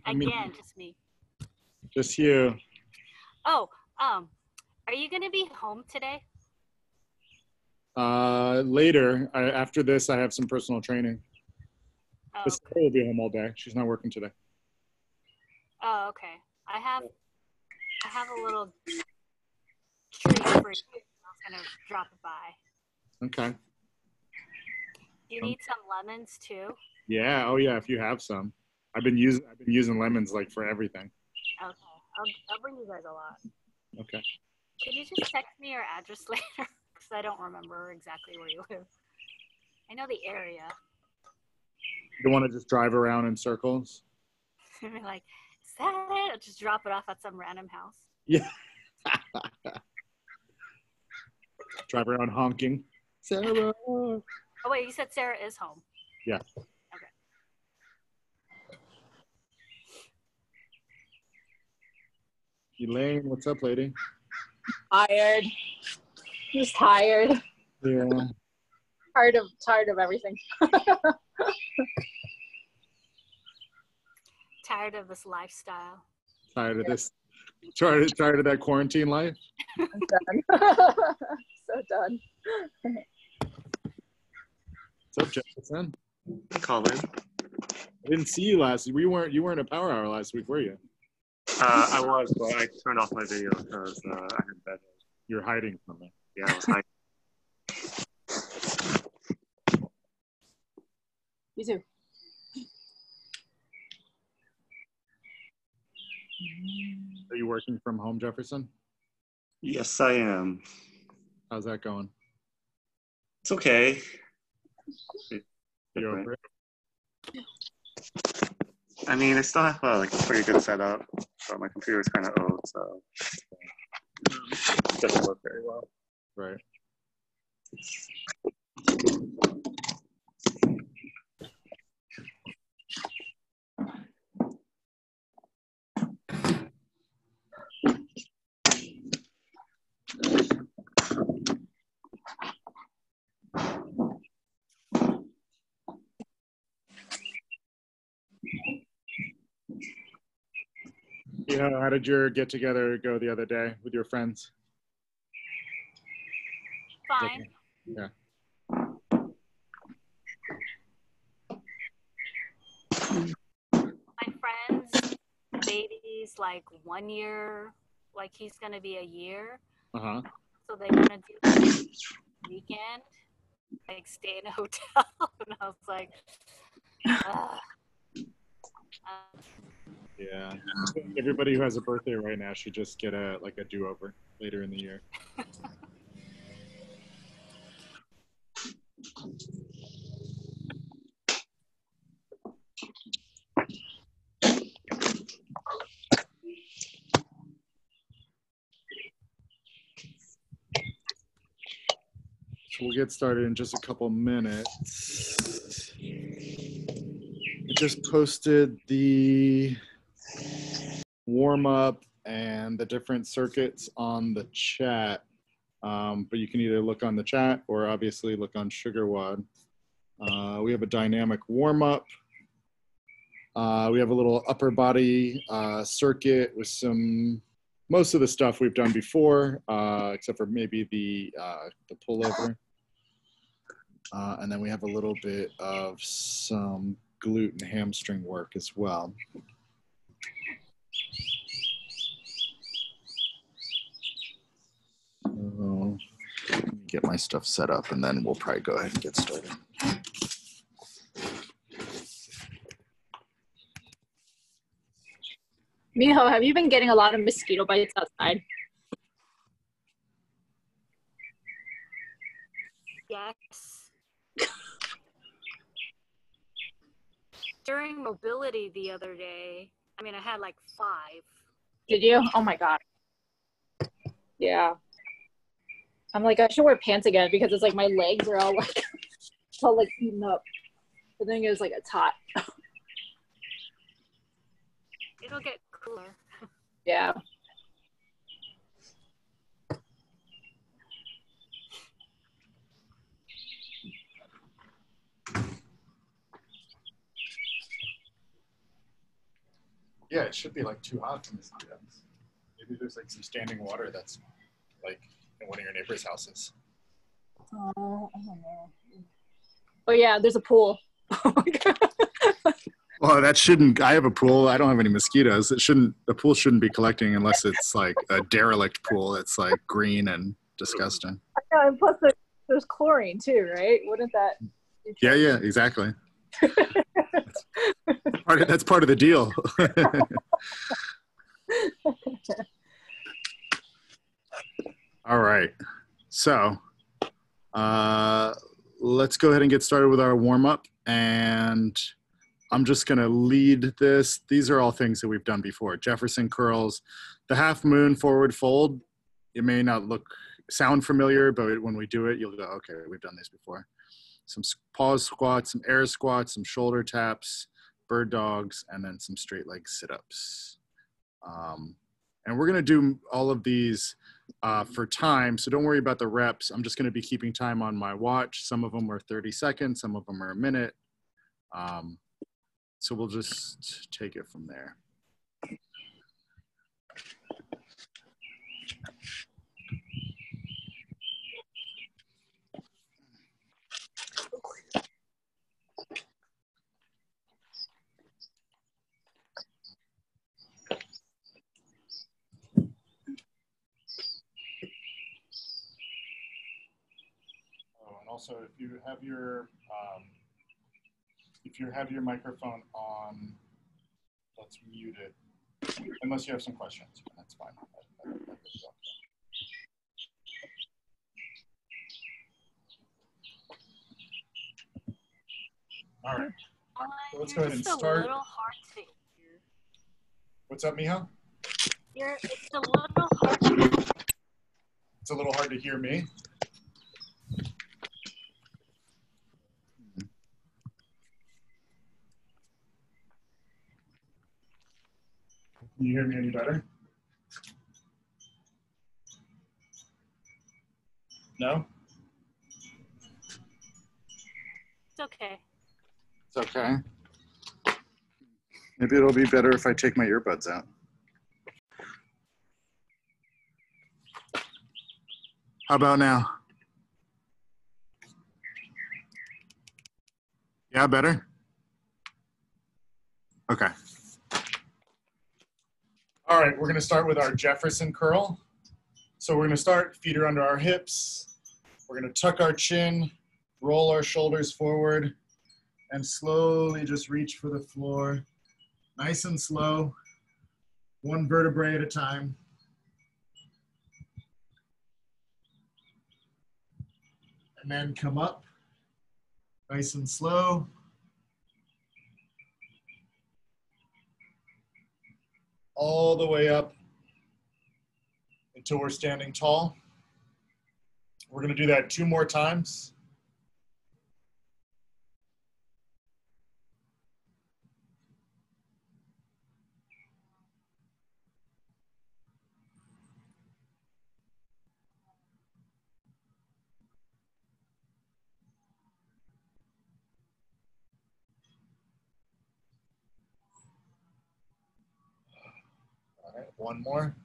Again, just me. Just you. Oh, are you gonna be home today? Later, after this, I have some personal training. Oh, But Sarah will be home all day. She's not working today. oh, okay. I have a little treat for you. I was gonna drop it by. Okay. You need some lemons too? Yeah. Oh yeah. If you have some, I've been using lemons like for everything. Okay. I'll bring you guys a lot. Okay. Can you just text me your address later? Because I don't remember exactly where you live. I know the area. You want to just drive around in circles? Be like, is that it? I'll just drop it off at some random house. Yeah. Drive around honking. Sarah. Oh wait, you said Sarah is home. Yeah. Okay. Elaine, what's up, lady? Tired. Just tired. Yeah. Tired of everything. Tired of this lifestyle. Tired of this. Tired of that quarantine life. I'm done. So done. What's up, Jefferson? Colin. I didn't see you last week. You weren't at Power Hour last week, were you? I was, but I turned off my video because I had bed. You're hiding from me. Yeah, I was hiding. You too. Are you working from home, Jefferson? Yes, I am. How's that going? It's okay. You over it? I mean, I still have like a pretty good setup, but my computer is kind of old, so it doesn't work very well. Right. Yeah, how did your get together go the other day with your friends? Fine. Yeah. My friend's baby's like 1 year, like he's gonna be a year. Uh-huh. So they're gonna do like weekend, like stay in a hotel. And I was like, Yeah. Everybody who has a birthday right now should just get a do-over later in the year. So we'll get started in just a couple minutes. I just posted the warm-up and the different circuits on the chat. But you can either look on the chat or obviously look on SugarWOD. We have a dynamic warm-up. We have a little upper body circuit with most of the stuff we've done before, except for maybe the pullover. And then we have a little bit of some glute and hamstring work as well. So, let me get my stuff set up and then we'll probably go ahead and get started. Miho, have you been getting a lot of mosquito bites outside? yes. During mobility the other day, I mean, I had like 5. Did you? Oh my God. Yeah. I'm like, I should wear pants again because it's like my legs are all like, eaten up. The thing is, like, it's hot. It'll get cooler. Yeah. Yeah, it should be like too hot for mosquitoes. Maybe there's like some standing water that's like in one of your neighbor's houses. Oh, I don't know. Oh yeah, there's a pool. Oh my God. Well, that shouldn't. I have a pool. I don't have any mosquitoes. It shouldn't. The pool shouldn't be collecting unless it's like a derelict pool that's like green and disgusting. Yeah, and plus there's chlorine too, right? Wouldn't that? Yeah, exactly. That's part of the deal. All right. So let's go ahead and get started with our warm up. And I'm just going to lead this. These are all things that we've done before. Jefferson curls, the half moon forward fold. It may not sound familiar, but when we do it, you'll go, okay, we've done this before. Some pause squats, some air squats, some shoulder taps, bird dogs, and then some straight leg sit-ups. And we're going to do all of these for time, so don't worry about the reps. I'm just going to be keeping time on my watch. Some of them are 30 seconds, some of them are a minute. So we'll just take it from there. Oh, and also if you have your microphone on, let's mute it. Unless you have some questions, that's fine. All right. So let's go ahead and start. A little hard to hear. What's up, Miha? It's a little hard to hear. It's a little hard to hear me. Can you hear me any better? No? It's okay. It's okay. Maybe it'll be better if I take my earbuds out. How about now? Yeah, better? Okay. All right, we're gonna start with our Jefferson curl. So we're gonna start, feet are under our hips. We're gonna tuck our chin, roll our shoulders forward, and slowly just reach for the floor. Nice and slow, one vertebrae at a time. And then come up, nice and slow. All the way up until we're standing tall. We're going to do that 2 more times. All right, 1 more.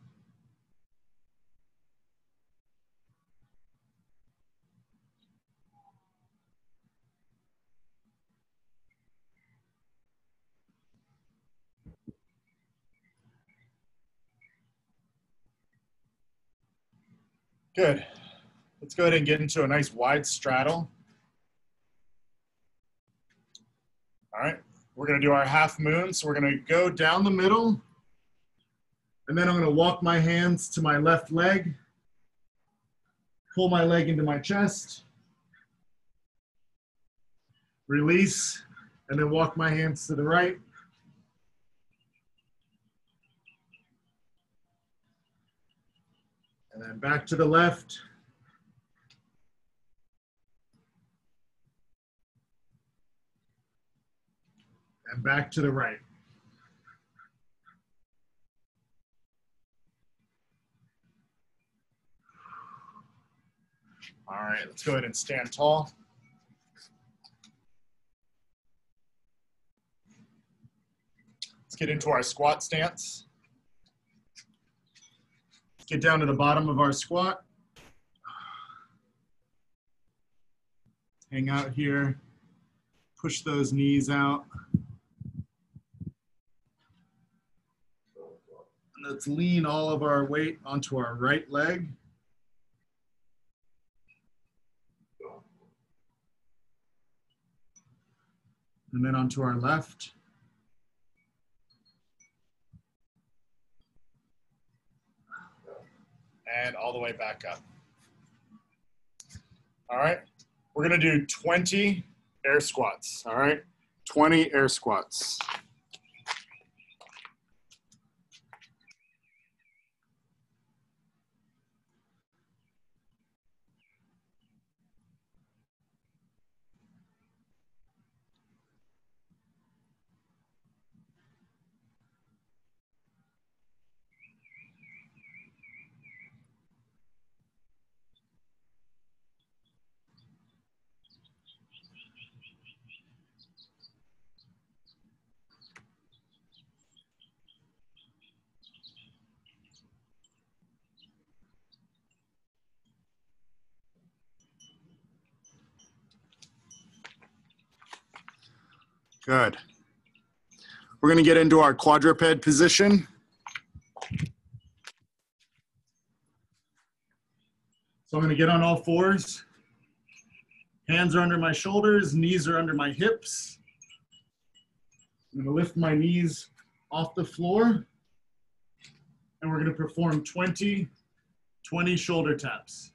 Good. Let's go ahead and get into a nice wide straddle. All right, we're going to do our half moon. So we're going to go down the middle, and then I'm going to walk my hands to my left leg, pull my leg into my chest, release, and then walk my hands to the right. And then back to the left. And back to the right. All right, let's go ahead and stand tall. Let's get into our squat stance. Get down to the bottom of our squat. Hang out here. Push those knees out. And let's lean all of our weight onto our right leg. And then onto our left. And all the way back up. All right, we're gonna do 20 air squats, all right? 20 air squats. Good. We're going to get into our quadruped position. So I'm going to get on all fours. Hands are under my shoulders, knees are under my hips. I'm going to lift my knees off the floor. And we're going to perform 20 shoulder taps.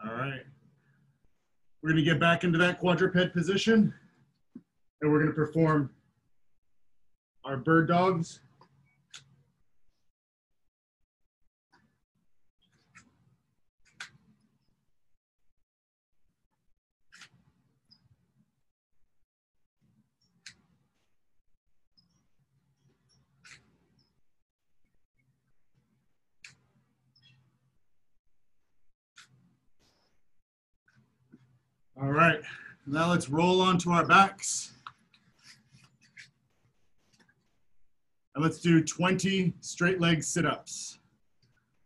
All right. We're going to get back into that quadruped position, and we're going to perform our bird dogs. All right, now let's roll onto our backs. And let's do 20 straight leg sit-ups.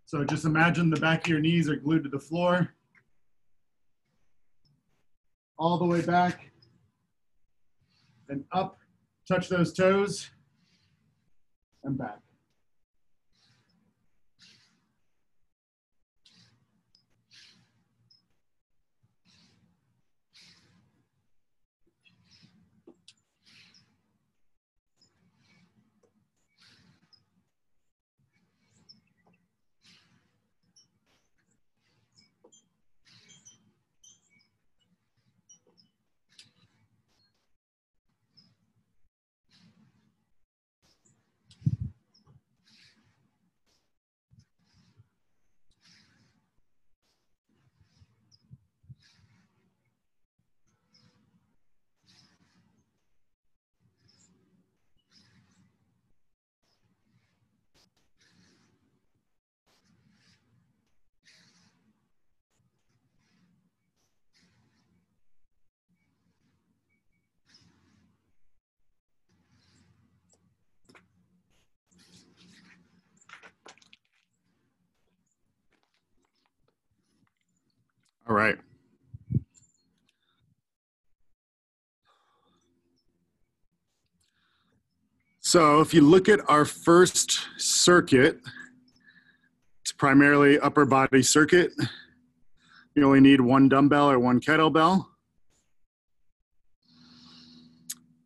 So just imagine the back of your knees are glued to the floor. All the way back and up, touch those toes and back. All right. So if you look at our first circuit, it's primarily upper body circuit. You only need one dumbbell or one kettlebell.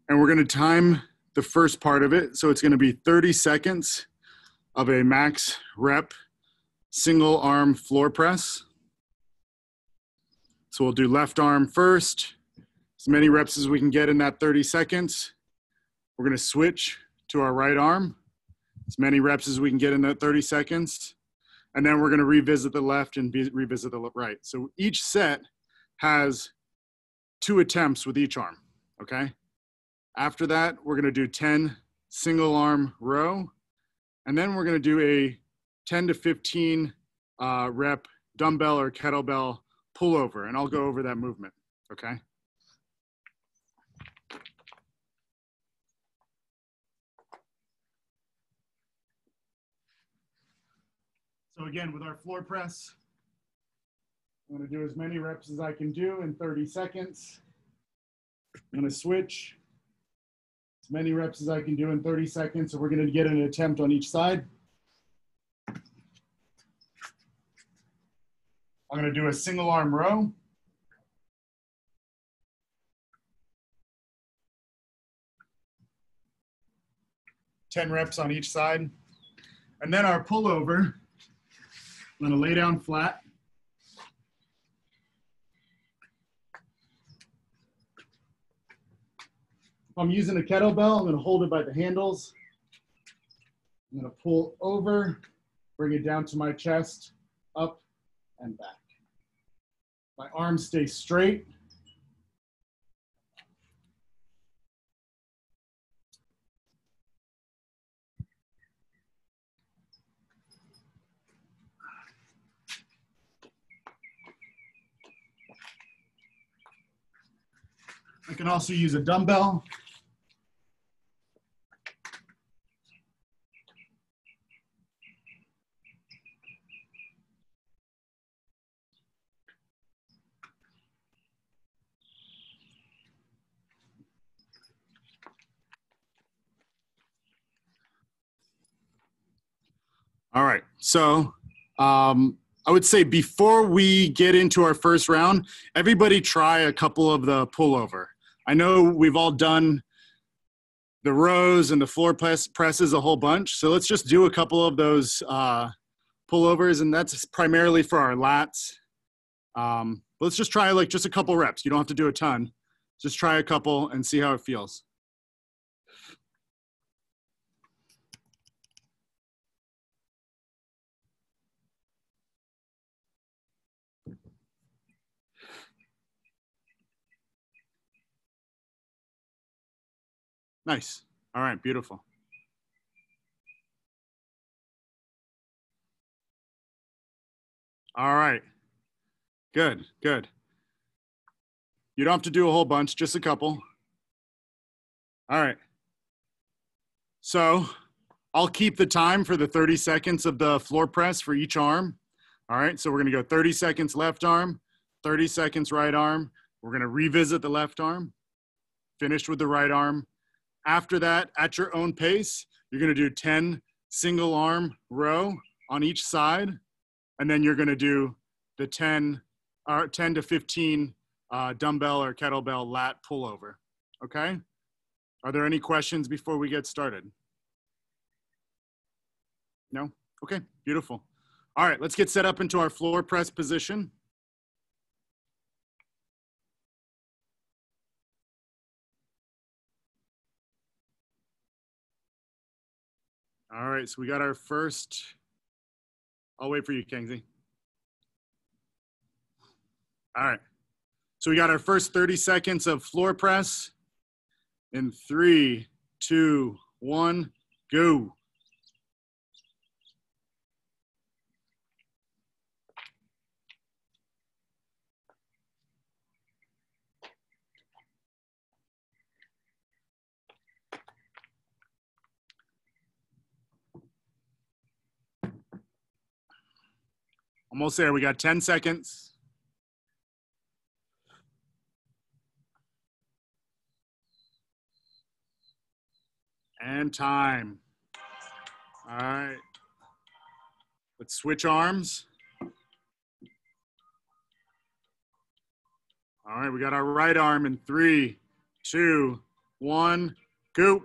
And we're going to time the first part of it. So it's going to be 30 seconds of a max rep single arm floor press. So we'll do left arm first, as many reps as we can get in that 30 seconds. We're going to switch to our right arm, as many reps as we can get in that 30 seconds. and then we're going to revisit the left and revisit the right. So each set has 2 attempts with each arm, okay? After that, we're going to do 10 single arm row, and then we're going to do a 10 to 15 rep dumbbell or kettlebell pullover, and I'll go over that movement, okay? So again, with our floor press, I'm going to do as many reps as I can do in 30 seconds. I'm going to switch as many reps as I can do in 30 seconds. So we're going to get an attempt on each side. I'm going to do a single arm row. Ten reps on each side. And then our pullover, I'm going to lay down flat. If I'm using a kettlebell, I'm going to hold it by the handles. I'm going to pull over, bring it down to my chest, up and back. My arms stay straight. I can also use a dumbbell. All right, so I would say before we get into our first round, everybody try a couple of the pullover. I know we've all done the rows and the floor presses a whole bunch, so let's just do a couple of those pullovers, and that's primarily for our lats. Let's just try like just a couple reps. You don't have to do a ton. Just try a couple and see how it feels. Nice. All right, beautiful. All right, good, good. You don't have to do a whole bunch, just a couple. All right. So I'll keep the time for the 30 seconds of the floor press for each arm. All right, so we're gonna go 30 seconds left arm, 30 seconds right arm. We're gonna revisit the left arm, finished with the right arm. After that, at your own pace, you're gonna do 10 single arm row on each side, and then you're gonna do the 10 to 15 dumbbell or kettlebell lat pullover, okay? Are there any questions before we get started? No? Okay, beautiful. All right, let's get set up into our floor press position. All right, so we got our first, I'll wait for you, Kingsley. All right, so we got our first 30 seconds of floor press in 3, 2, 1, go. Almost there, we got 10 seconds. And time. All right. Let's switch arms. All right, we got our right arm in 3, 2, 1, go.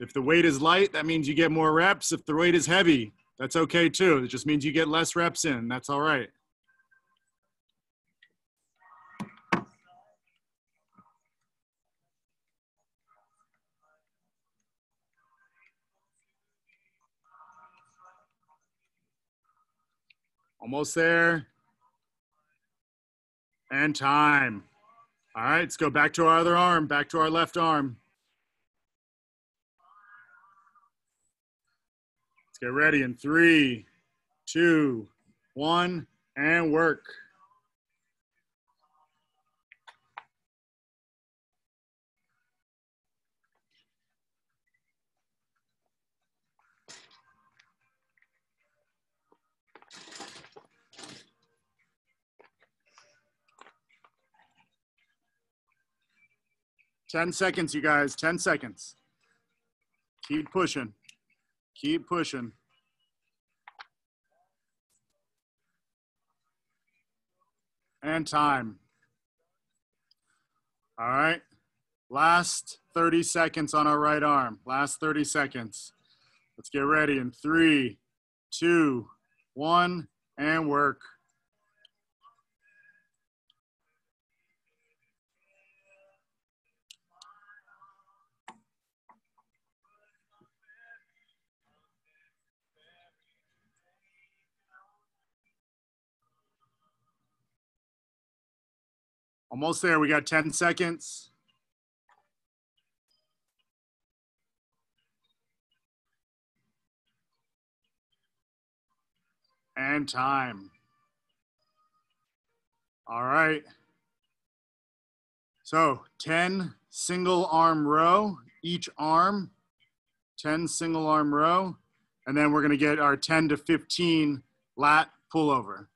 If the weight is light, that means you get more reps. If the weight is heavy, that's okay too. It just means you get less reps in. That's all right. Almost there. And time. All right, let's go back to our other arm, back to our left arm. Let's get ready in 3, 2, 1, and work. Ten seconds, you guys, 10 seconds. Keep pushing, keep pushing. And time. All right, last 30 seconds on our right arm, last 30 seconds. Let's get ready in 3, 2, 1, and work. Almost there, we got 10 seconds. And time. All right. So 10 single arm row, each arm, 10 single arm row. And then we're gonna get our 10 to 15 lat pullover.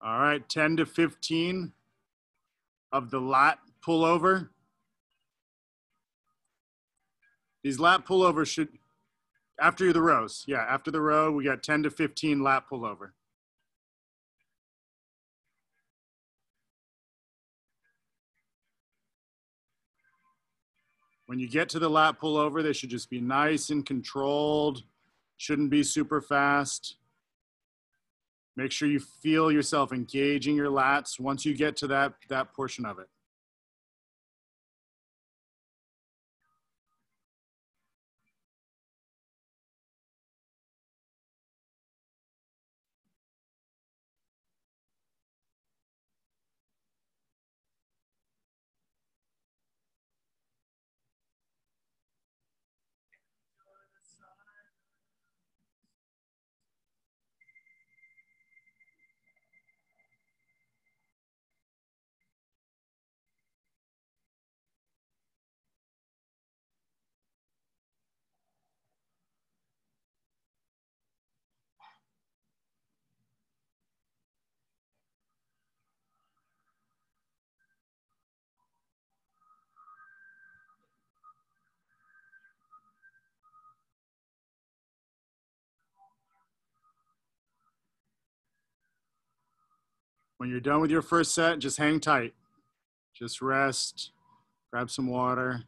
All right, 10 to 15 of the lat pullover. These lat pullovers should, after the rows, yeah, after the row, we got 10 to 15 lat pullover. When you get to the lat pullover, they should just be nice and controlled. Shouldn't be super fast. Make sure you feel yourself engaging your lats once you get to that portion of it. When you're done with your first set, just hang tight. Just rest, grab some water.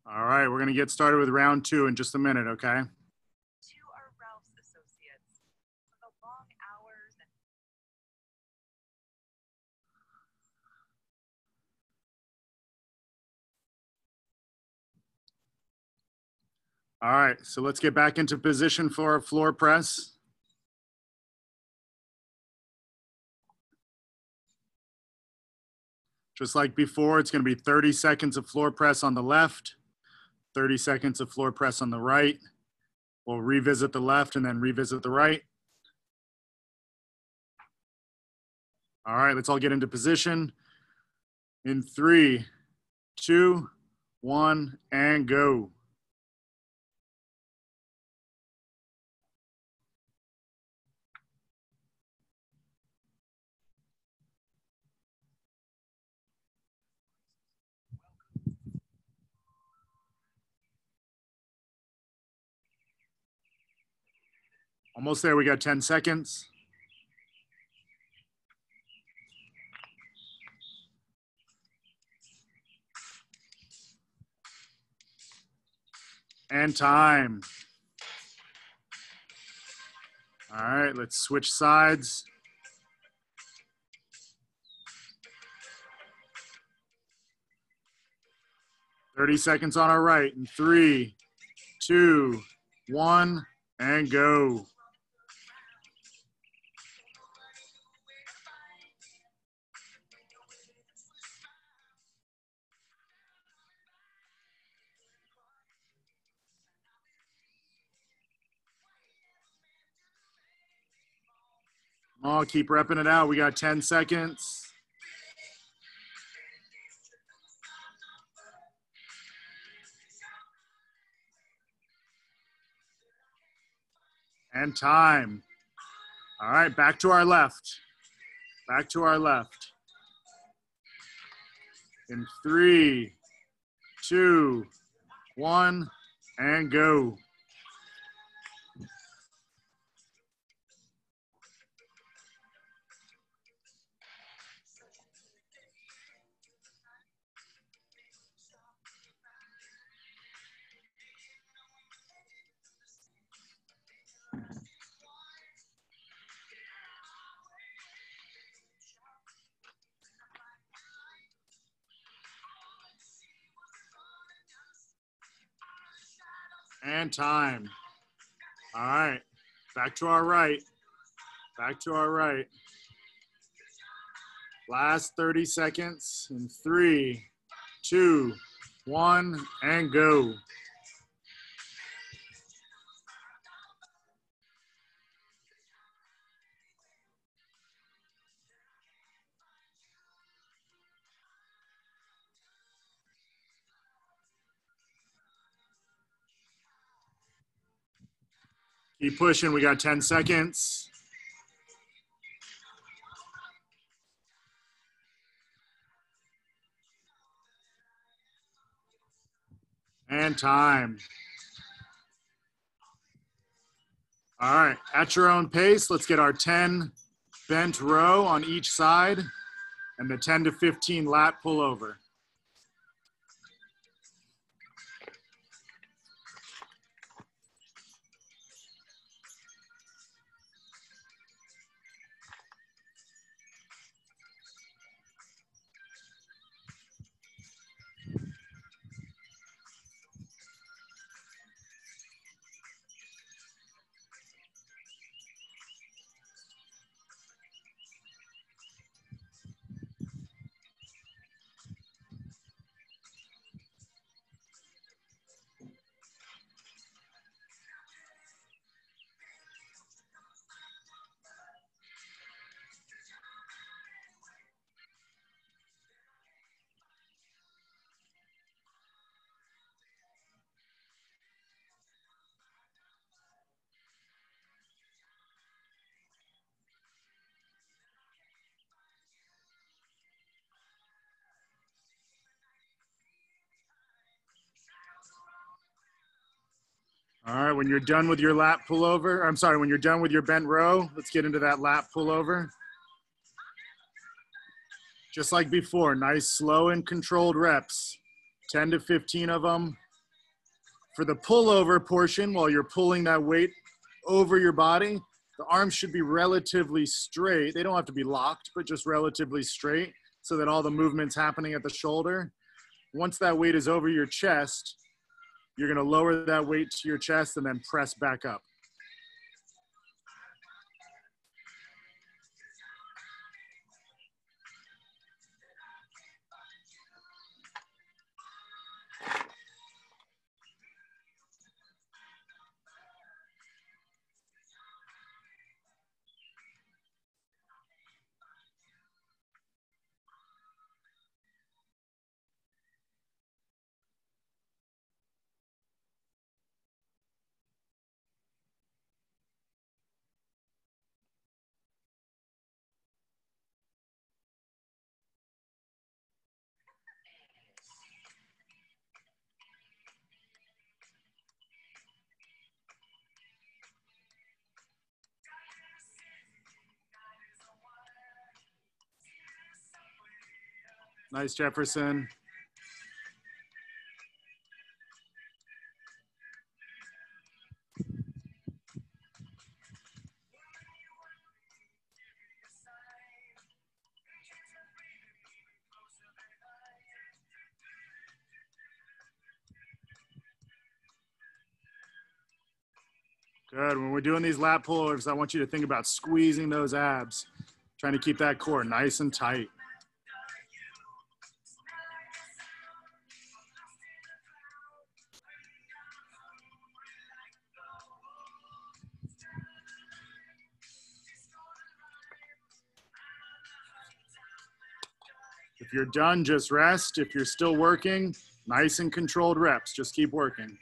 All right, we're gonna get started with round 2 in just a minute, okay? To our Ralph's associates, for the long hours and All right, so let's get back into position for our floor press. Just like before, it's gonna be 30 seconds of floor press on the left, 30 seconds of floor press on the right. We'll revisit the left and then revisit the right. All right, let's all get into position. In 3, 2, 1, and go. Almost there, we got 10 seconds. And time. All right, let's switch sides. "30 seconds on our right in 3, 2, 1, and go. Oh, keep repping it out. We got 10 seconds. And time. All right, back to our left. Back to our left. In 3, 2, 1, and go. And time. All right, back to our right. Back to our right. Last 30 seconds in 3, 2, 1, and go. Keep pushing, we got 10 seconds. And time. All right, at your own pace, let's get our 10 bent row on each side and the 10 to 15 lat pullover. All right, when you're done with your lat pullover, when you're done with your bent row, let's get into that lat pullover. Just like before, nice, slow and controlled reps, 10 to 15 of them, For the pullover portion, while you're pulling that weight over your body, the arms should be relatively straight. They don't have to be locked, but just relatively straight so that all the movement's happening at the shoulder. Once that weight is over your chest, you're gonna lower that weight to your chest and then press back up. Nice, Jefferson. Good. When we're doing these lat pullovers, I want you to think about squeezing those abs, trying to keep that core nice and tight. If you're done, just rest. If you're still working, nice and controlled reps. Just keep working.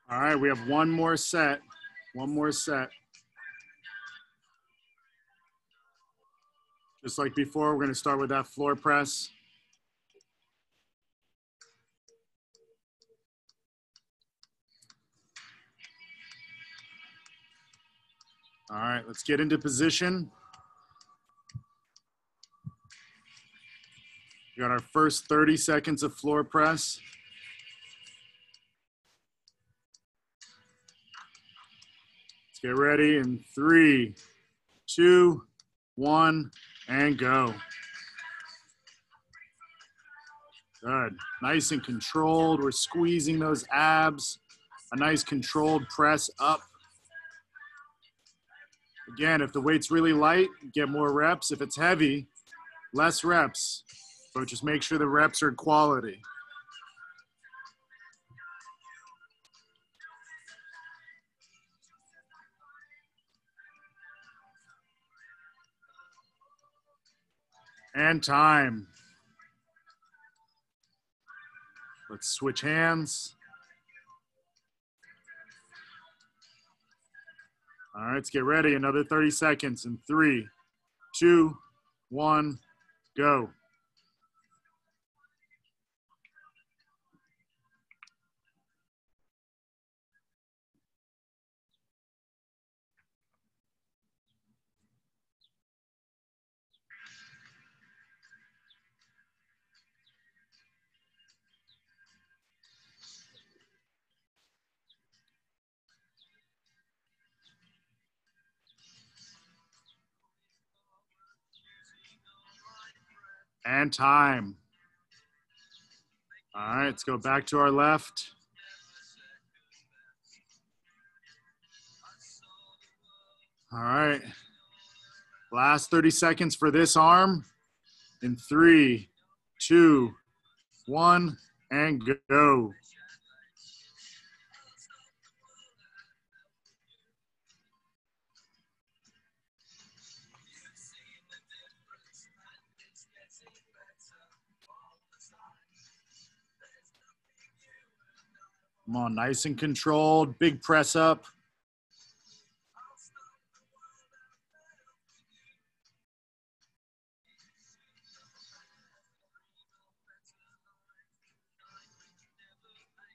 All right, we have one more set. One more set. Just like before, we're going to start with that floor press. All right, let's get into position. We got our first 30 seconds of floor press. Let's get ready in 3, 2, 1, and go. Good. Nice and controlled. We're squeezing those abs. A nice controlled press up. Again, if the weight's really light, get more reps. If it's heavy, less reps. But just make sure the reps are quality. And time. Let's switch hands. All right, let's get ready. Another 30 seconds in 3, 2, 1, go. And time. All right, let's go back to our left. All right. Last 30 seconds for this arm. In 3, 2, 1, and go. Come on, nice and controlled. Big press up.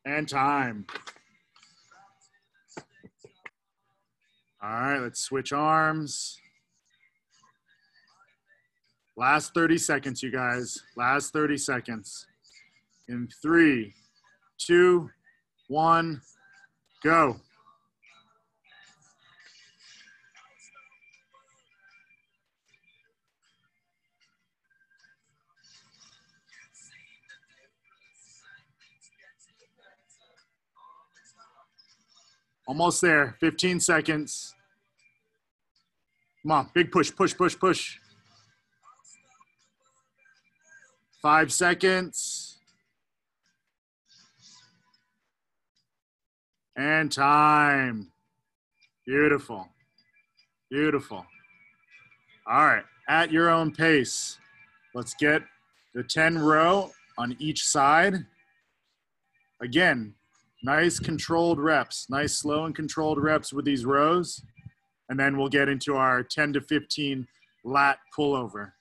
And time. All right, let's switch arms. Last 30 seconds, you guys. Last 30 seconds. In 3, 2, 1, go. Almost there. 15 seconds. Come on, big push, push, push, push. 5 seconds. And time. Beautiful. Beautiful. All right, at your own pace. Let's get the 10 row on each side. Again, nice controlled reps, nice slow and controlled reps with these rows. And then we'll get into our 10 to 15 lat pullover.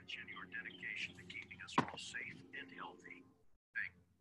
And your dedication to keeping us all safe and healthy. Thank you.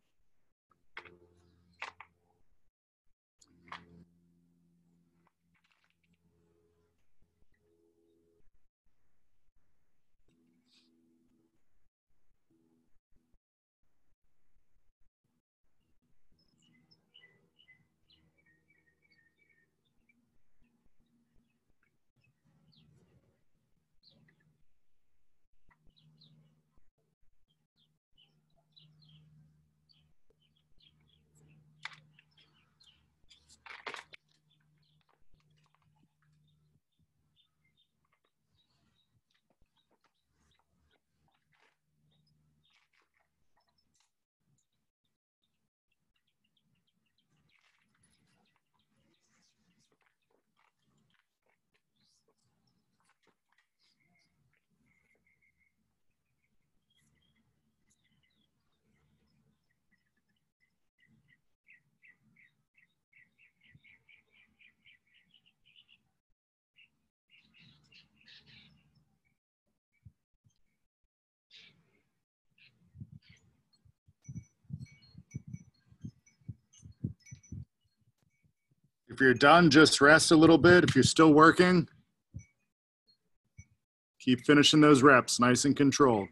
If you're done, just rest a little bit. If you're still working, keep finishing those reps, nice and controlled.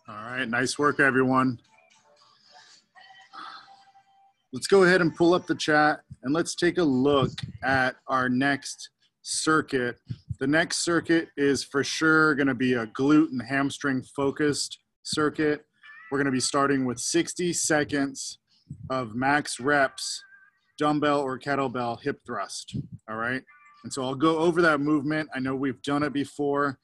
All right, nice work, everyone. Let's go ahead and pull up the chat and let's take a look at our next circuit. The next circuit is for sure gonna be a glute and hamstring focused circuit. We're gonna be starting with 60 seconds of max reps, dumbbell or kettlebell hip thrust, all right? And so I'll go over that movement. I know we've done it before.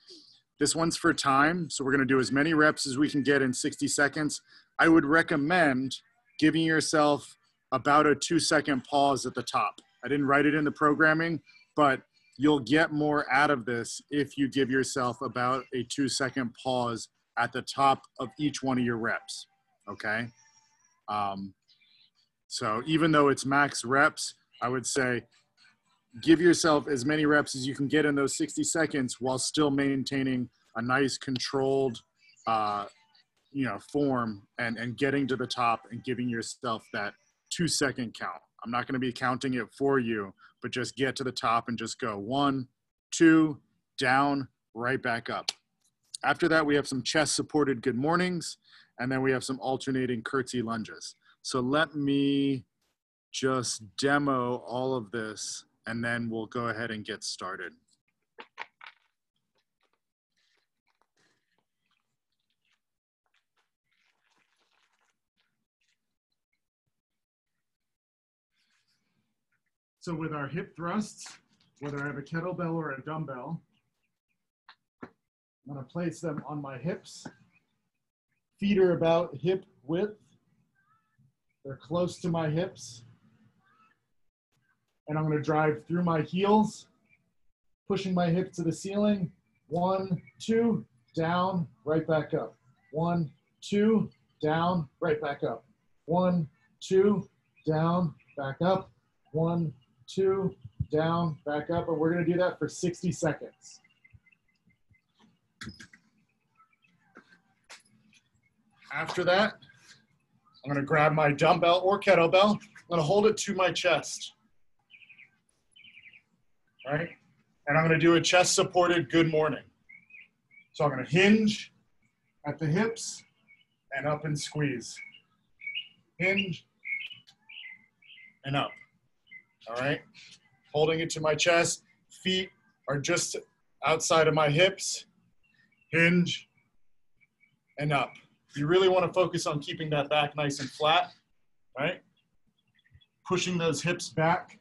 This one's for time, so we're gonna do as many reps as we can get in 60 seconds. I would recommend giving yourself about a 2-second pause at the top. I didn't write it in the programming, but you'll get more out of this if you give yourself about a 2-second pause at the top of each one of your reps, okay? So even though it's max reps, I would say give yourself as many reps as you can get in those 60 seconds while still maintaining a nice controlled form and getting to the top and giving yourself that 2-second count. I'm not going to be counting it for you, but just get to the top and just go 1, 2, down, right back up. After that, we have some chest supported good mornings, and then we have some alternating curtsy lunges. So let me just demo all of this, and then we'll go ahead and get started. So with our hip thrusts, whether I have a kettlebell or a dumbbell, I'm gonna place them on my hips. Feet are about hip width. They're close to my hips. And I'm gonna drive through my heels, pushing my hip to the ceiling. 1, 2, down, right back up. 1, 2, down, right back up. 1, 2, down, back up. 1, 2, down, back up. And we're gonna do that for 60 seconds. After that, I'm gonna grab my dumbbell or kettlebell. I'm gonna hold it to my chest. Right? And I'm gonna do a chest supported good morning. So I'm gonna hinge at the hips and up and squeeze. Hinge and up, all right? Holding it to my chest, feet are just outside of my hips, hinge and up. You really wanna focus on keeping that back nice and flat, right? Pushing those hips back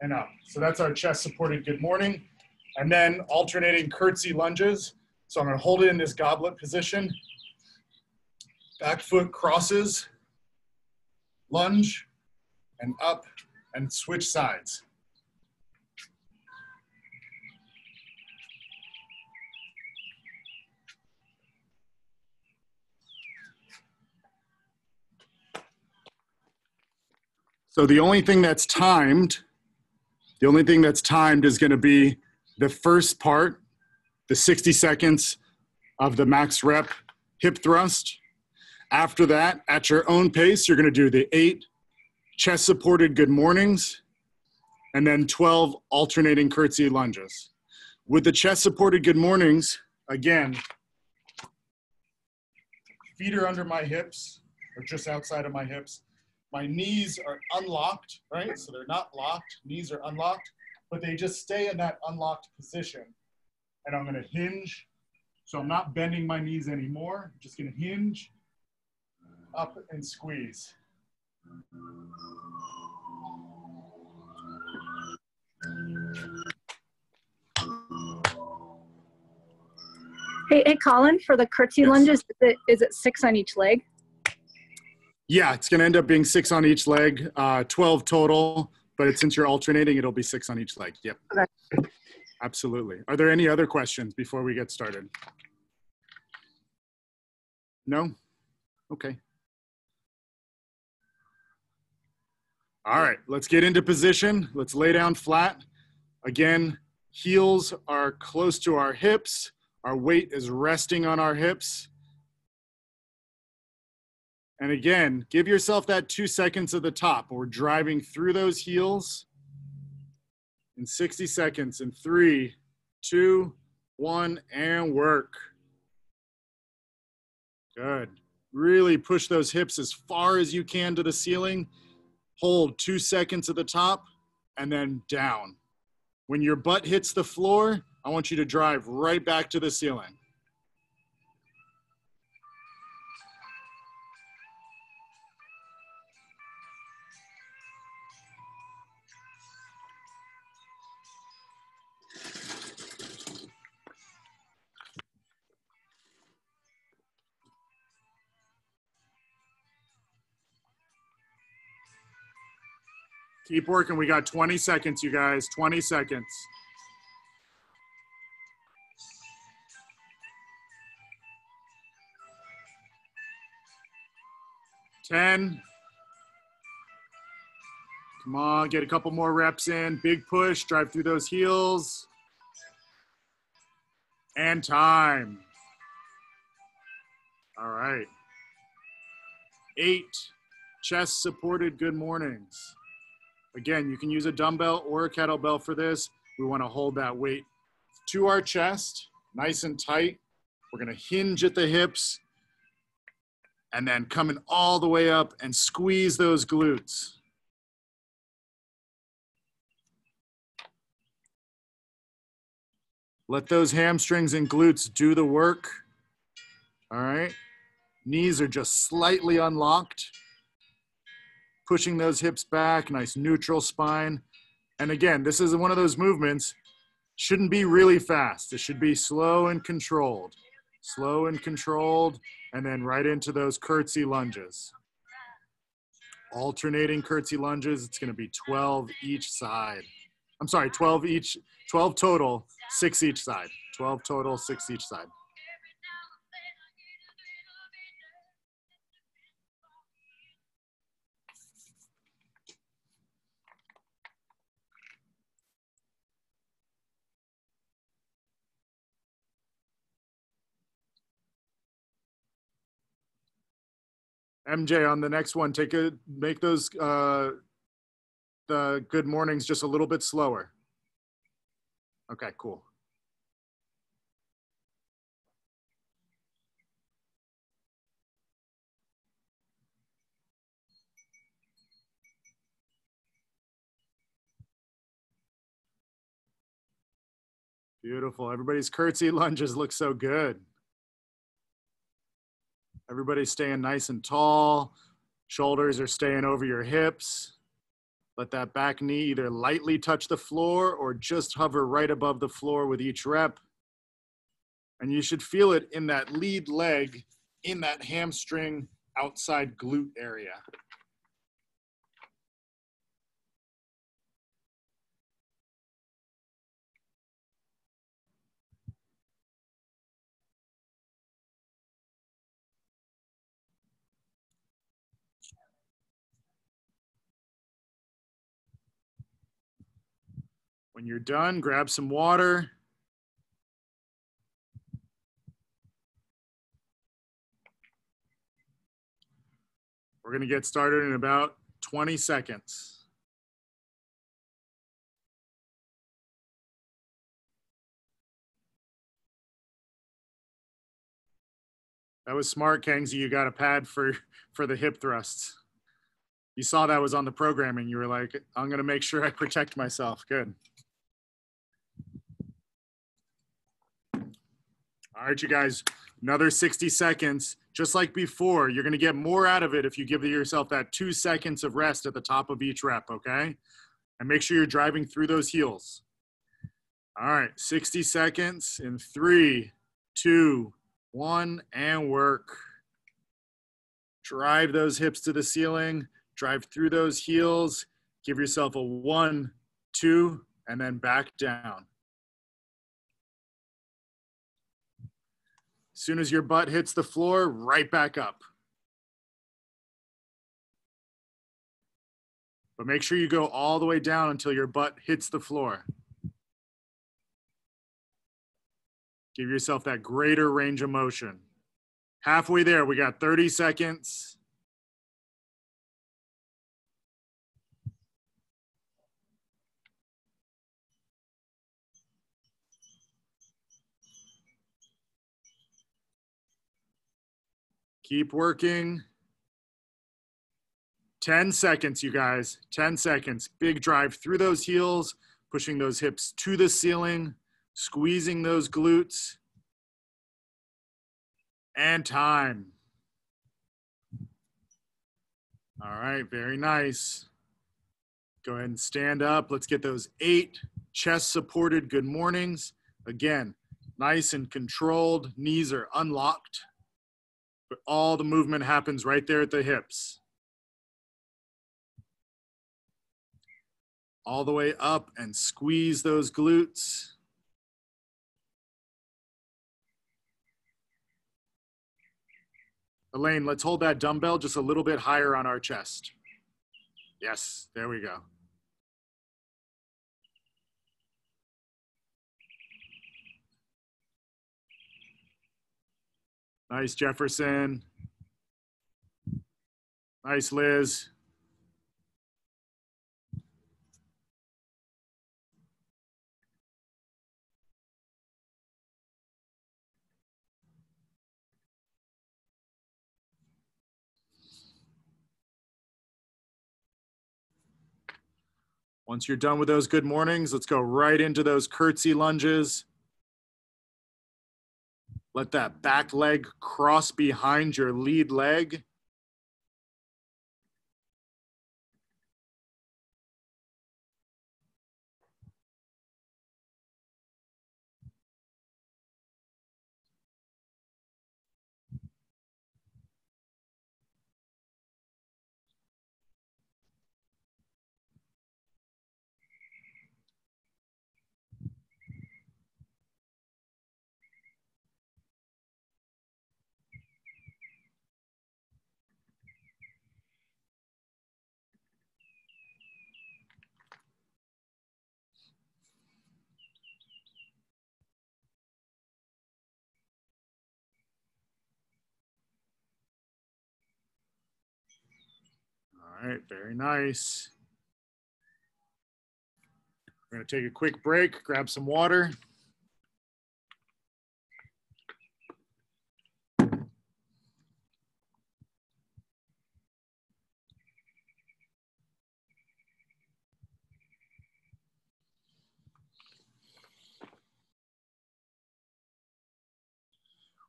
and up. So that's our chest supported good morning. And then alternating curtsy lunges. So I'm gonna hold it in this goblet position. Back foot crosses, lunge, and up, and switch sides. So the only thing that's timed is gonna be the first part, the 60 seconds of the max rep hip thrust. After that, at your own pace, you're gonna do the 8 chest supported good mornings, and then 12 alternating curtsy lunges. With the chest supported good mornings, again, feet are under my hips, or just outside of my hips. My knees are unlocked, right? So they're not locked, knees are unlocked, but they just stay in that unlocked position. And I'm gonna hinge. So I'm not bending my knees anymore. I'm just gonna hinge, up and squeeze. Hey, Colin, for the curtsy Yes. lunges, is it 6 on each leg? Yeah, it's going to end up being 6 on each leg, 12 total, but since you're alternating, it'll be 6 on each leg. Yep. Okay. Absolutely. Are there any other questions before we get started? No? Okay. All right, let's get into position. Let's lay down flat. Again, heels are close to our hips. Our weight is resting on our hips. And again, give yourself that 2 seconds at the top. We're driving through those heels in 60 seconds in 3, 2, 1, and work. Good. Really push those hips as far as you can to the ceiling. Hold 2 seconds at the top and then down. When your butt hits the floor, I want you to drive right back to the ceiling. Keep working. We got 20 seconds, you guys. 20 seconds. 10. Come on, get a couple more reps in. Big push, drive through those heels. And time. All right. 8. Chest supported good mornings. Again, you can use a dumbbell or a kettlebell for this. We want to hold that weight to our chest, nice and tight. We're going to hinge at the hips and then coming all the way up and squeeze those glutes. Let those hamstrings and glutes do the work. All right. Knees are just slightly unlocked. Pushing those hips back, nice neutral spine. And again, this is one of those movements, shouldn't be really fast. It should be slow and controlled. Slow and controlled, and then right into those curtsy lunges. Alternating curtsy lunges, it's gonna be 12 each side. I'm sorry, 12 total, 6 each side. 12 total, 6 each side. MJ, on the next one, make those the good mornings just a little bit slower. Okay, cool. Beautiful. Everybody's curtsy lunges look so good. Everybody's staying nice and tall. Shoulders are staying over your hips. Let that back knee either lightly touch the floor or just hover right above the floor with each rep. And you should feel it in that lead leg, in that hamstring outside glute area. When you're done, grab some water. We're going to get started in about 20 seconds. That was smart, Kangzi. You got a pad for the hip thrusts. You saw that was on the programming. You were like, I'm going to make sure I protect myself. Good. All right, you guys, another 60 seconds. Just like before, you're going to get more out of it if you give yourself that 2 seconds of rest at the top of each rep, okay? And make sure you're driving through those heels. All right, 60 seconds in 3, 2, 1, and work. Drive those hips to the ceiling, drive through those heels, give yourself a 1, 2, and then back down. As soon as your butt hits the floor, right back up. But make sure you go all the way down until your butt hits the floor. Give yourself that greater range of motion. Halfway there, we got 30 seconds. Keep working. 10 seconds, you guys, 10 seconds. Big drive through those heels, pushing those hips to the ceiling, squeezing those glutes. And time. All right, very nice. Go ahead and stand up. Let's get those 8 chest supported good mornings. Again, nice and controlled. Knees are unlocked, but all the movement happens right there at the hips. All the way up and squeeze those glutes. Elaine, let's hold that dumbbell just a little bit higher on our chest. Yes, there we go. Nice, Jefferson. Nice, Liz. Once you're done with those good mornings, let's go right into those curtsy lunges. Let that back leg cross behind your lead leg. All right, very nice. We're going to take a quick break, grab some water.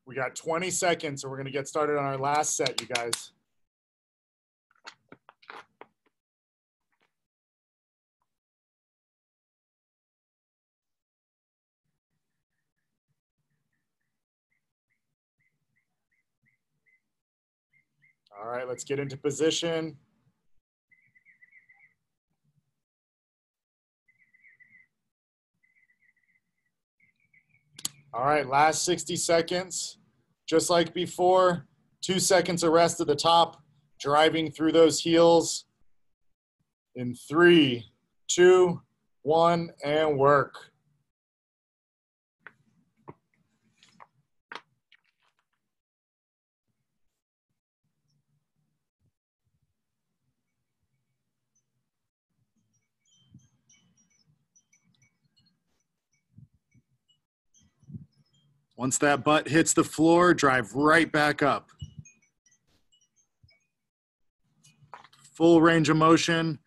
We got 20 seconds, so we're going to get started on our last set, you guys. All right, let's get into position. All right, last 60 seconds. Just like before, 2 seconds of rest at the top, driving through those heels. In 3, 2, 1, and work. Once that butt hits the floor, drive right back up. Full range of motion.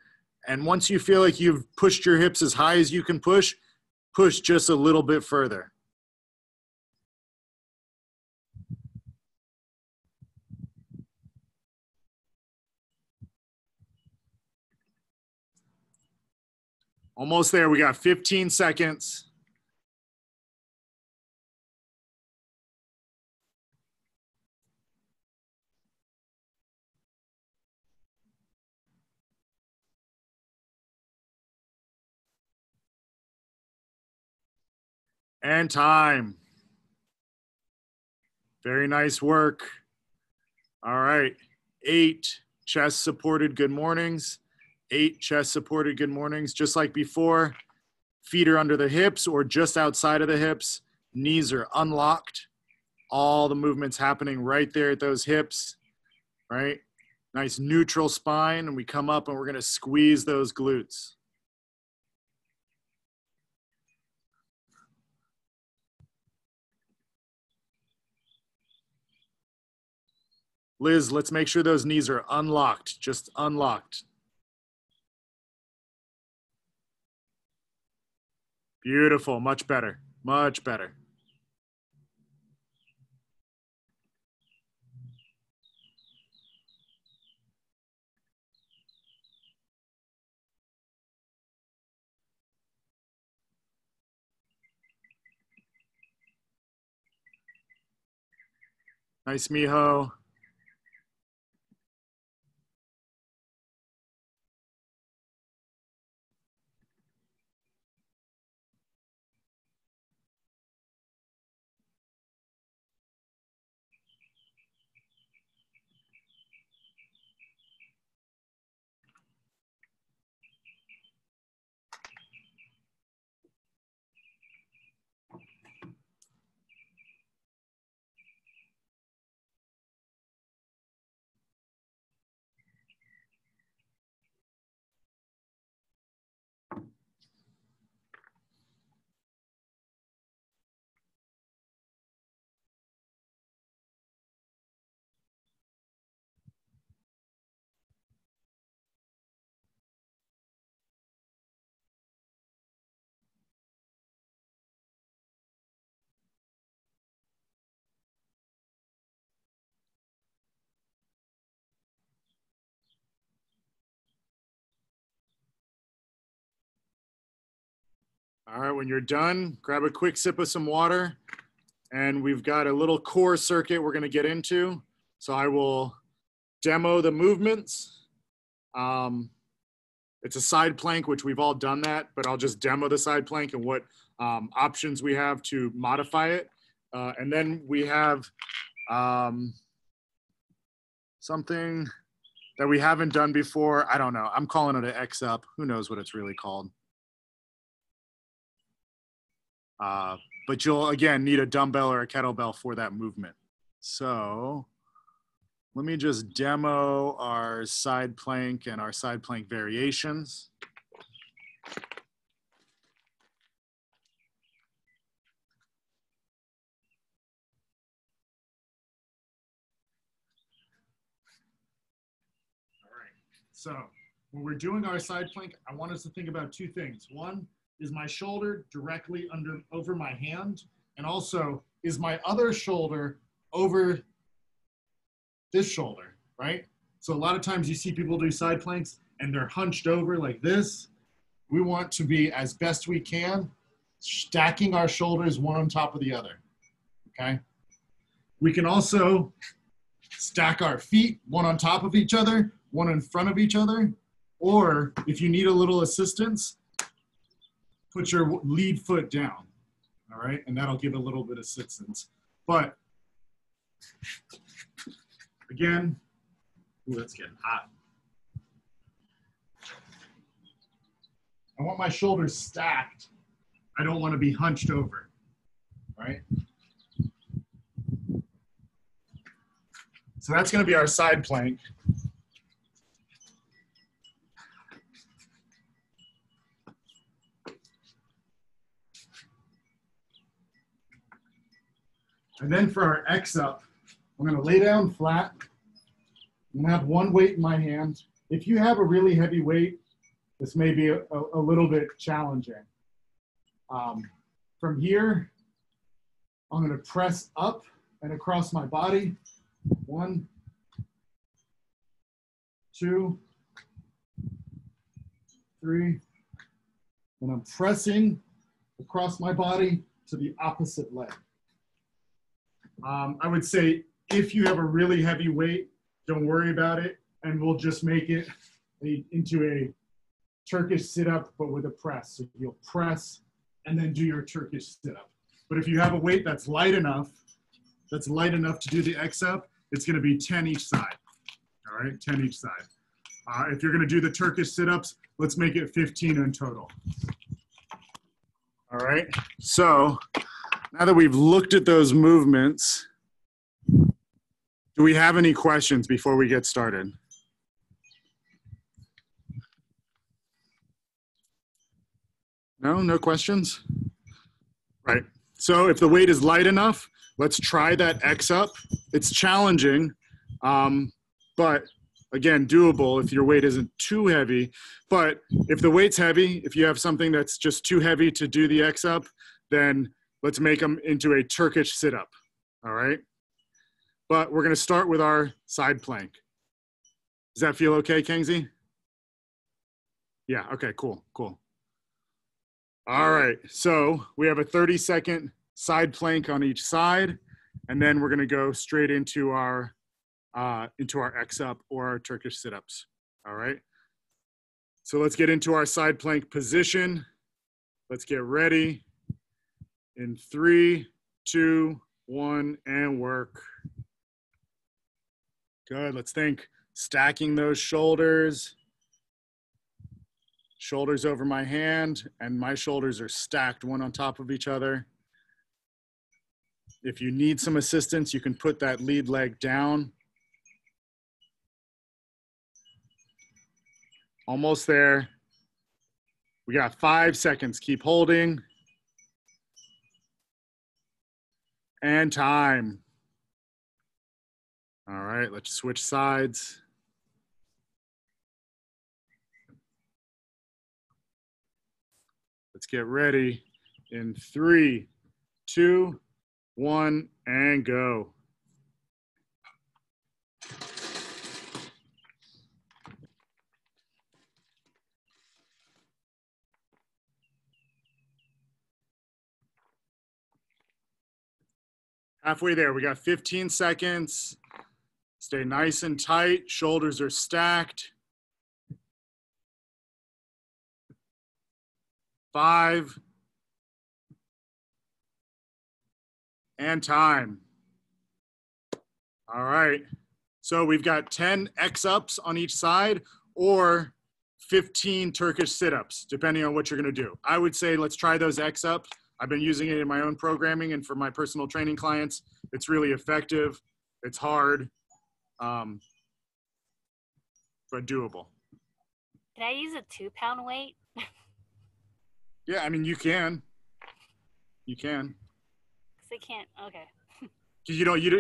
And once you feel like you've pushed your hips as high as you can push, push just a little bit further. Almost there. We got 15 seconds. And time. Very nice work. All right. 8 chest supported good mornings. 8 chest supported good mornings. Just like before, feet are under the hips or just outside of the hips. Knees are unlocked. All the movements happening right there at those hips, right? Nice neutral spine. And we come up and we're going to squeeze those glutes. Liz, let's make sure those knees are unlocked, just unlocked. Beautiful, much better, much better. Nice, Miho. All right, when you're done, grab a quick sip of some water. And we've got a little core circuit we're going to get into. So I will demo the movements. It's a side plank, which we've all done that, but I'll just demo the side plank and what options we have to modify it. And then we have something that we haven't done before. I don't know. I'm calling it an X up. Who knows what it's really called? But you'll, again, need a dumbbell or a kettlebell for that movement. So let me just demo our side plank and our side plank variations. All right, so when we're doing our side plank, I want us to think about 2 things. One, is my shoulder directly over my hand? And also, is my other shoulder over this shoulder, right? So a lot of times you see people do side planks and they're hunched over like this. We want to be, as best we can, stacking our shoulders one on top of the other, okay? We can also stack our feet one on top of each other, one in front of each other, or if you need a little assistance, put your lead foot down, all right? And that'll give a little bit of assistance. But again, ooh, that's getting hot. I want my shoulders stacked. I don't want to be hunched over, right? So that's going to be our side plank. And then for our X up, I'm going to lay down flat. I'm going to have one weight in my hand. If you have a really heavy weight, this may be a little bit challenging. From here, I'm going to press up and across my body. 1, 2, 3. And I'm pressing across my body to the opposite leg. I would say if you have a really heavy weight, don't worry about it, and we'll just make it into a Turkish sit-up, but with a press. So you'll press and then do your Turkish sit-up. But if you have a weight that's light enough to do the X up, it's going to be 10 each side. All right, 10 each side. If you're going to do the Turkish sit-ups, let's make it 15 in total. All right, so now that we've looked at those movements, do we have any questions before we get started? No, no questions? Right, so if the weight is light enough, let's try that X up. It's challenging, but again, doable if your weight isn't too heavy. But if the weight's heavy, if you have something that's just too heavy to do the X up, then let's make them into a Turkish sit-up, all right? But we're gonna start with our side plank. Does that feel okay, Kingsley? Yeah, okay, cool, cool. All right, so we have a 30-second side plank on each side, and then we're gonna go straight into our X up or our Turkish sit-ups, all right? So let's get into our side plank position. Let's get ready. In 3, 2, 1, and work. Good, let's think. Stacking those shoulders. Shoulders over my hand, and my shoulders are stacked one on top of each other. If you need some assistance, you can put that lead leg down. Almost there. We got 5 seconds. Keep holding. And time. All right, let's switch sides. Let's get ready in 3, 2, 1, and go. Halfway there, we got 15 seconds. Stay nice and tight, shoulders are stacked. 5, and time. All right, so we've got 10 X-ups on each side or 15 Turkish sit-ups, depending on what you're gonna do. I would say let's try those X-ups. I've been using it in my own programming and for my personal training clients. It's really effective. It's hard, but doable. Can I use a 2-pound weight? Yeah, I mean, you can. You can. Because I can't, okay.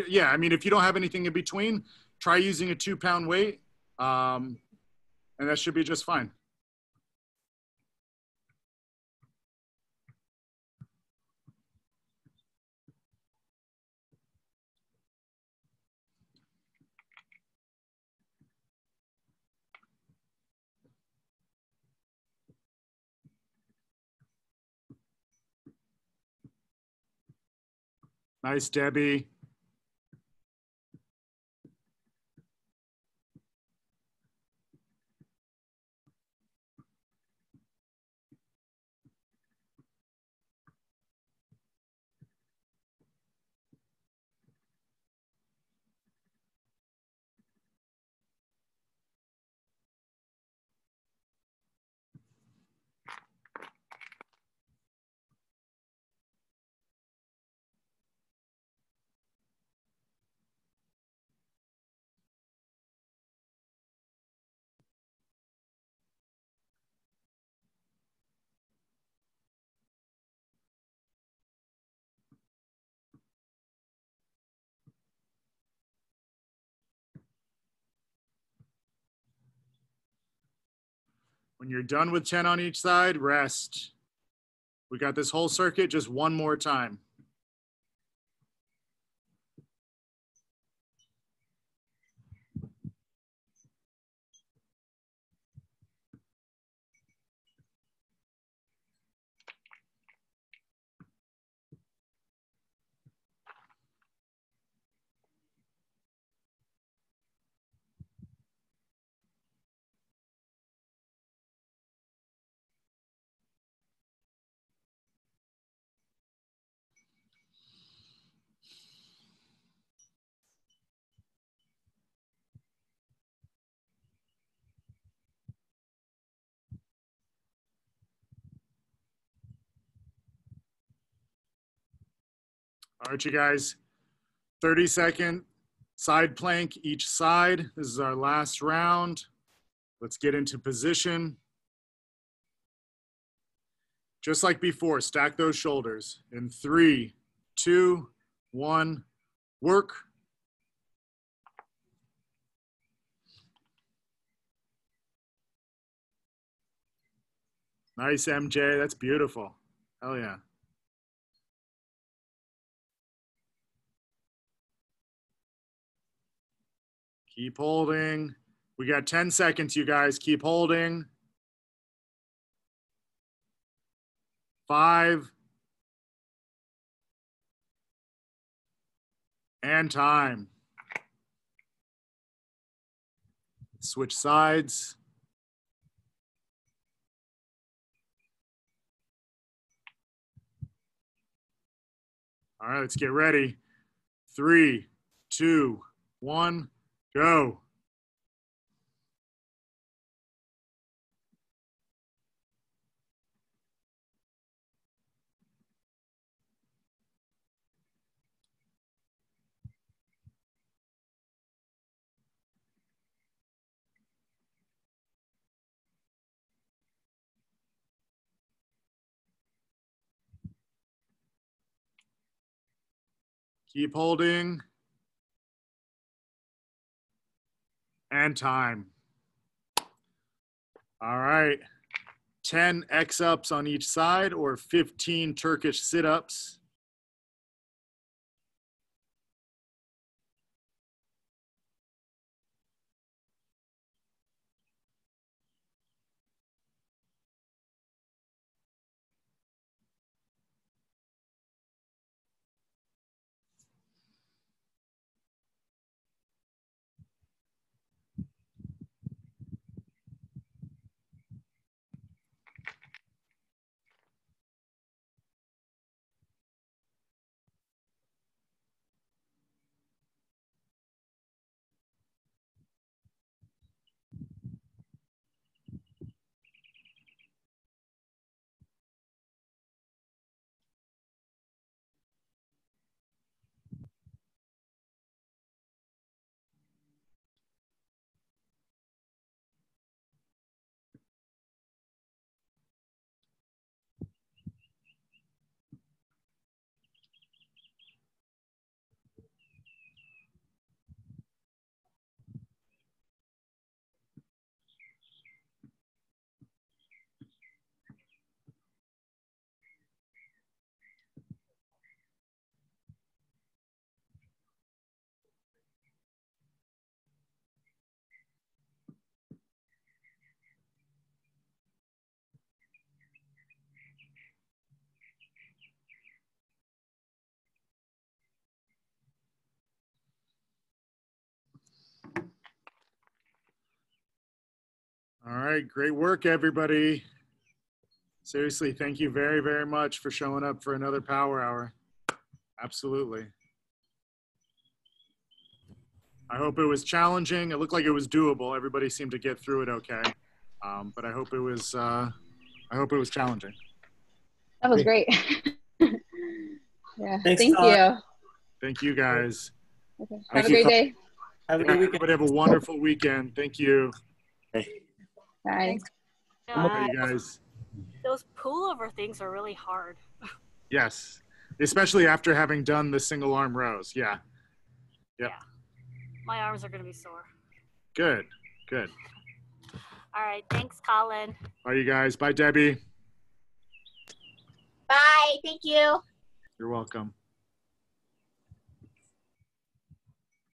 Yeah, I mean, if you don't have anything in between, try using a 2-pound weight, and that should be just fine. Nice, Debbie. When you're done with 10 on each side, rest. We got this whole circuit just one more time. All right, you guys, 30-second side plank each side. This is our last round. Let's get into position. Just like before, stack those shoulders. In 3, 2, 1, work. Nice, MJ. That's beautiful. Hell yeah. Keep holding. We got 10 seconds, you guys. Keep holding. 5. And time. Switch sides. All right, let's get ready. 3, 2, 1, go. Keep holding. And time. All right. 10 X-ups on each side or 15 Turkish sit-ups. All right, great work, everybody. Seriously, thank you very, very much for showing up for another Power Hour. Absolutely. I hope it was challenging. It looked like it was doable. Everybody seemed to get through it okay. But I hope it was challenging. That was great. Yeah. Thanks, Thank Colin. you. Thank you, guys. Okay. Have Thank a you, great Colin. day. Have a Yeah, good weekend. everybody have a wonderful weekend. Thank you. Bye. Bye, you guys. Those pullover things are really hard. Yes, especially after having done the single arm rows. Yeah. Yep. Yeah. My arms are going to be sore. Good, good. All right. Thanks, Colin. Bye, you guys. Bye, Debbie. Bye. Thank you. You're welcome.